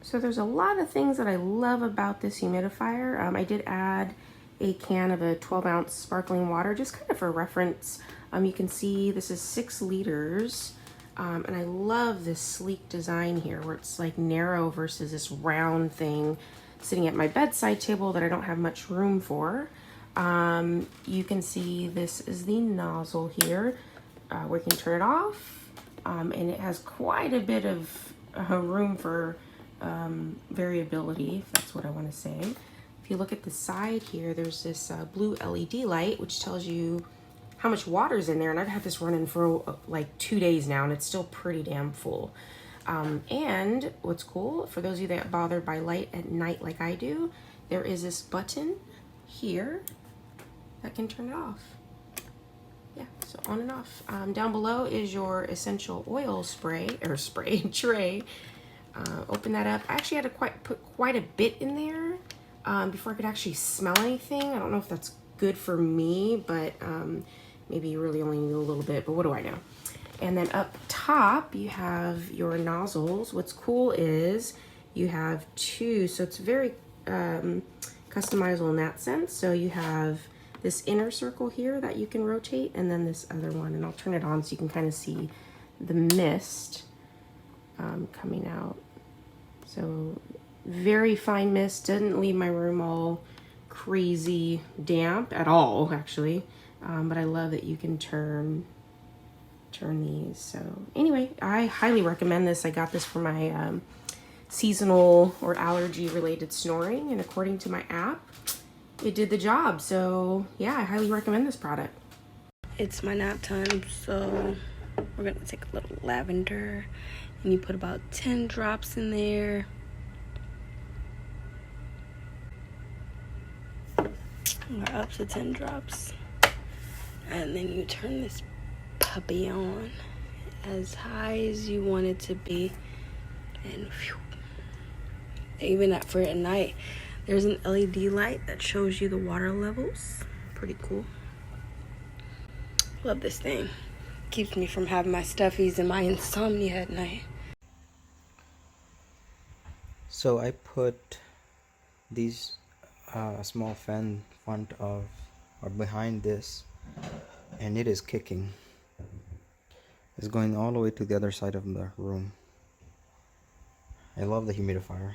So there's a lot of things that I love about this humidifier. I did add a can of a 12-ounce sparkling water, just kind of for reference. You can see this is 6 liters. And I love this sleek design here where it's like narrow versus this round thing sitting at my bedside table that I don't have much room for. You can see this is the nozzle here. We can turn it off, and it has quite a bit of room for variability, if that's what I want to say. If you look at the side here, there's this blue LED light which tells you how much water's in there, and I've had this running for like 2 days now and it's still pretty damn full. And what's cool, for those of you that get bothered by light at night like I do, there is this button here that can turn it off. Yeah, so on and off. Down below is your essential oil tray. Open that up. I actually had to put quite a bit in there before I could actually smell anything. I don't know if that's good for me, but maybe you really only need a little bit, but what do I know? And then up top, you have your nozzles. What's cool is you have 2, so it's very customizable in that sense. So you have this inner circle here that you can rotate, and then this other one, and I'll turn it on so you can kind of see the mist coming out. So very fine mist, doesn't leave my room all crazy damp at all, actually. But I love that you can turn these. So anyway, I highly recommend this. I got this for my seasonal or allergy related snoring, and according to my app, it did the job. So yeah, I highly recommend this product. It's my nap time, so we're gonna take a little lavender, and you put about 10 drops in there. Or up to 10 drops. And then you turn this puppy on as high as you want it to be, and phew. Even for at night, there's an LED light that shows you the water levels. Pretty cool. Love this thing. Keeps me from having my stuffies and my insomnia at night. So I put these small fan front of or behind this, and it is kicking. It's going all the way to the other side of the room. I love the humidifier.